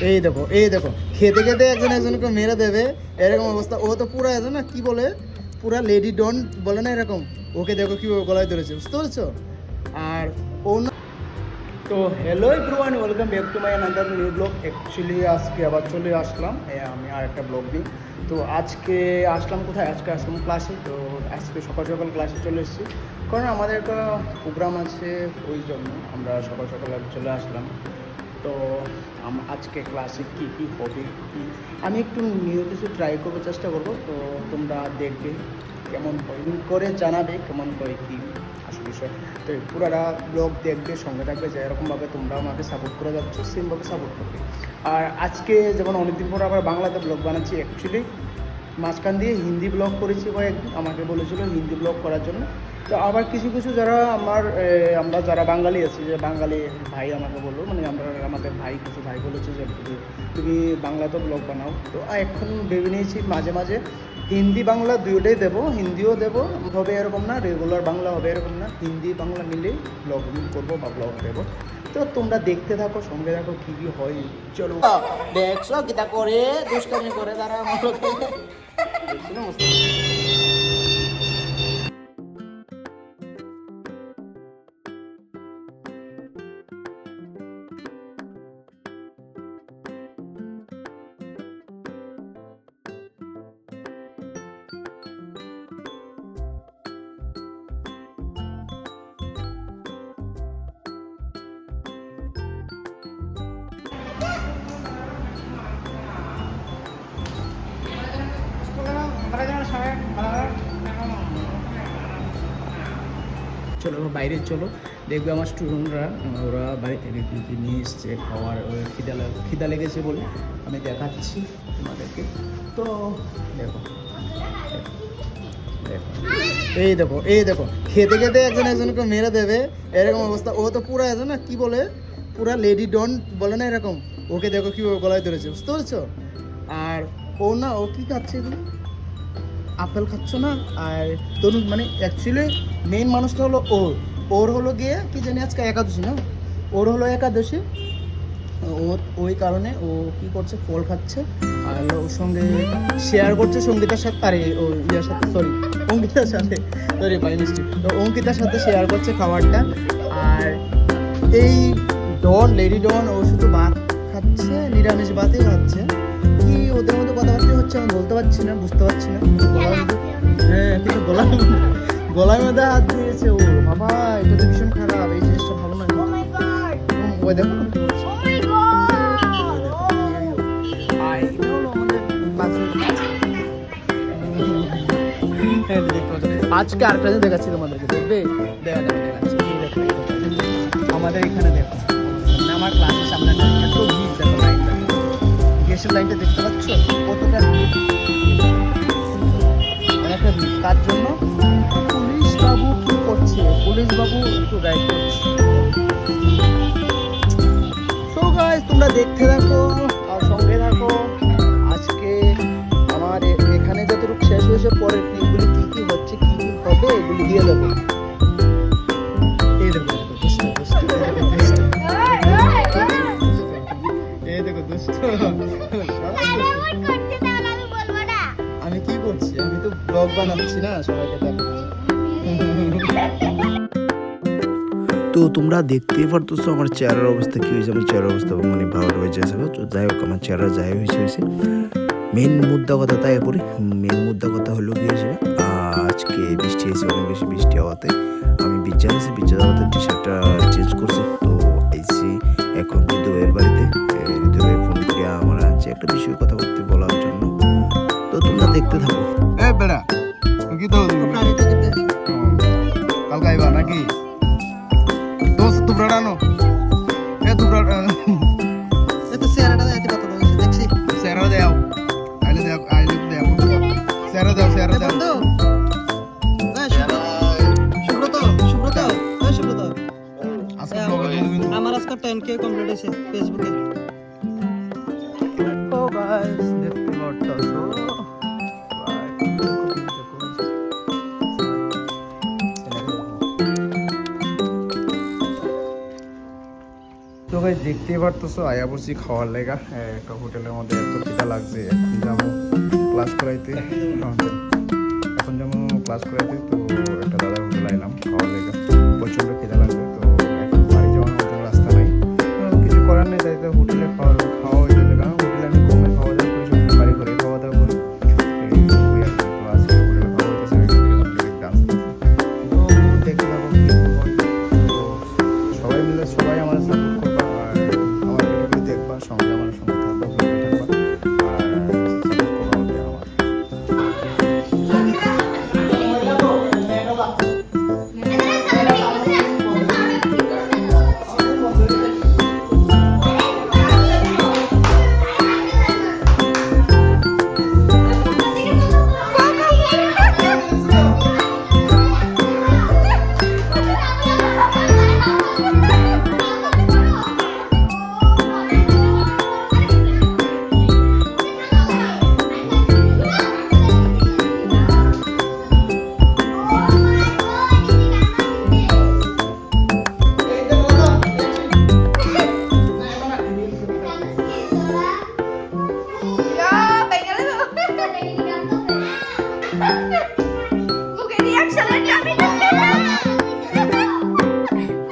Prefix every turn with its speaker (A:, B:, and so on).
A: এই দেখো খেতে খেতে একজন একজনকে মেরে দেবে এরকম অবস্থা। ও তো পুরো আছে না, কি বলে, পুরা লেডি ডন বলে না এরকম। ওকে দেখো কি গলায় ধরেছে, বুঝতে পেরেছো? আর ও না। তো hello everyone, welcome back to my another new blog. Actually আজকে আবার চলে আসলাম আমি আর একটা ব্লগ নিই। তো আজকে আসলাম কোথায়? আজকে আসলাম ক্লাসে। তো আজকে সকাল সকাল ক্লাসে চলে এসেছি, কারণ আমাদের একটা প্রোগ্রাম আছে, ওই জন্য আমরা সকাল সকাল চলে আসলাম। তো আজকে ক্লাসে কী কী হবে, কী আমি একটু নিউ কিছু ট্রাই করবো, চেষ্টা করবো। তো তোমরা দেখবে কেমন করে জানাবে কেমন করে কী আসল বিষয়। তো পুরাটা ব্লগ দেখবে, সঙ্গে থাকবে, যে এরকমভাবে তোমরা আমাকে সাপোর্ট করে যাচ্ছ সেমভাবে সাপোর্ট করবে। আর আজকে যেমন অনেকদিন পর আবার বাংলাতে ব্লগ বানাচ্ছি। অ্যাকচুয়ালি মাঝখান দিয়ে হিন্দি ব্লগ করেছি, কয়েকদিন আমাকে বলেছিল হিন্দি ব্লগ করার জন্য। তো আবার কিছু কিছু যারা আমরা যারা বাঙালি আছি, যে বাঙালি ভাই আমাকে বললো, মানে আমাদের ভাই কিছু ভাই বলেছে যে তুমি বাংলাতে ব্লগ বানাও। তো এখন ভেবে নিয়েছি মাঝে মাঝে হিন্দি বাংলা দুটোই দেবো, হিন্দিও দেবো হবে এরকম না, রেগুলার বাংলা হবে এরকম না, হিন্দি বাংলা মিলেই ব্লগ করবো বা ব্লগ দেবো। তো তোমরা দেখতে থাকো, সঙ্গে থাকো কী কী হয়। চলো দেখছো কিতা করে দুষ্টামি করে তারা আমার দেখছি না। চলো বাইরে চলো, দেখবে আমার স্টুডেন্টরা ওরা বাড়ি থেকে কী কী নিয়ে এসছে খাওয়ার। খিদা লেগেছে বলে আমি দেখাচ্ছি তোমাদেরকে। তো দেখো এই দেখো খেতে খেতে একজন একজনকে মেরে দেবে এরকম অবস্থা। ও তো পুরো আছে না, কি বলে, পুরা লেডি ডন বলে না এরকম। ওকে দেখো কি গলায় ধরেছে, বুঝতে পেরেছো? আর ও না, ও কি খাচ্ছে এগুলো? আপেল খাচ্ছ না? আর তরুণ মানে অ্যাকচুয়ালি মেইন মানুষটা হলো ওর হলো গিয়ে কি জানি আজকে একাদশী না, ওর হলো একাদশী। ওই কারণে ও কি করছে, ফল খাচ্ছে আর ওর সঙ্গে শেয়ার করছে সঙ্গীতার সাথে, আরে ও ইয়ার সাথে, সরি অঙ্কিতার সাথে, সরি বাই মিস্টেক। তো অঙ্কিতার সাথে শেয়ার করছে খাবারটা। আর এই লেডি ডন ও শুধু ভাত খাচ্ছে, নিরামিষ ভাতই খাচ্ছে। কি ওদের মধ্যে কথাবার্তা হচ্ছে আমি বলতে পারছি না, বুঝতে পারছি না। হ্যাঁ, কিন্তু গলার মধ্যে হাত দিয়েছে ও। বাবা, এটা তো ভীষণ খারাপ, এই জিনিসটা ভালো না। ওই দেখো আজকে আরেকটা জিনিস দেখাচ্ছি তোমাদেরকে, দেখবে দেখাচ্ছি। আমাদের এখানে দেখো, আমার ক্লাসের সামনে এত ভিড়, দেখো লাইনটা, গ্যাসের লাইনটা দেখতে পাচ্ছ কতটা ভিড়, অনেকটা ভিড়। তার জন্য পুলিশ বাবু কি করছে, পুলিশ বাবু একটু গাইড করছে। তো গাইস, তোমরা দেখতে থাকো আর সঙ্গে থাকো। আজকে আমার এখানে যতটুকু শেষ হয়েছে, পরের ক্লিপগুলি কি কি হচ্ছে, কি কি হবে, এগুলি দিয়ে দেবো। এই দেখো আমি কি করছি, আমি তো ব্লগ বানাচ্ছি না, সবাইকে দেখাচ্ছি।
B: তো তোমরা দেখতেই পারতেছো আমার চেহারার অবস্থা কী হয়েছে। আমার চেহারার অবস্থা মানে ভালো হয়ে যাচ্ছে। তো যাই হোক, আমার চেহারা যাই হয়েছে মেন মুদ্রা কথা, তাই পরে মেন মুদ্রা কথা হলো গিয়েছে আজকে বৃষ্টি হয়েছে, অনেক বেশি বৃষ্টি হওয়াতে আমি বিচ্ছা যাওয়াতে টি শার্টটা চেঞ্জ করছি। তো আইসি এখন হৃদয়ের বাড়িতে, হৃদয়ে ফোন করে আমার আছে একটা বিষয়ে কথা বলতে বলার জন্য। তো তোমরা দেখতে থাকো।
A: বেড়া কি তো কালকে আইবা নাকি দোস্ত? তোমরা রানো তোমরা এত চেহারাটা দেখতে কত দেখছি, চেহারা দাও, আইলে দাও, আইলে দাও, চেহারা দাও, চেহারা দাও।
C: আমার আজকে 10K কমপ্লিট হয়েছে ফেসবুকে।
A: ও গাইস, দেখতে পারতাছো তো ভাই দেখতেই পারতেছো আয়া বসছি খাওয়ার লেগা একটা হোটেলের মধ্যে এত খিদা লাগছে। এখন যাবো ক্লাস করাইতে, এখন যেমন ক্লাস করাইতে তো একটা দাদার হোটেল আইলাম খাওয়ার লেগা। প্রচণ্ড খিদা লাগছে, তো এখন বাড়ি যাওয়ার মতো রাস্তা নাই, কিছু করার নেই, তাই তো হোটেলে খাওয়া খাওয়া হয়ে যাবে। কারণ হোটেলে আমি কমে খাওয়া দাওয়া করি, সব বাড়ি ঘরে খাওয়া দাওয়া করি। এই ওই আর কি, তো আজকে হোটেলে খাওয়া হইতেছে, ডান্স তো দেখে যাবো কি হয়। তো সবাই মিলে সবাই আমার সাপোর্ট করবা আর আমার ভিডিওগুলি দেখবা, সঙ্গে আমার সঙ্গে থাকবা, ভিডিও থাকবা আর সাপোর্ট করবা আমাকে আমার।
D: Ya, venga,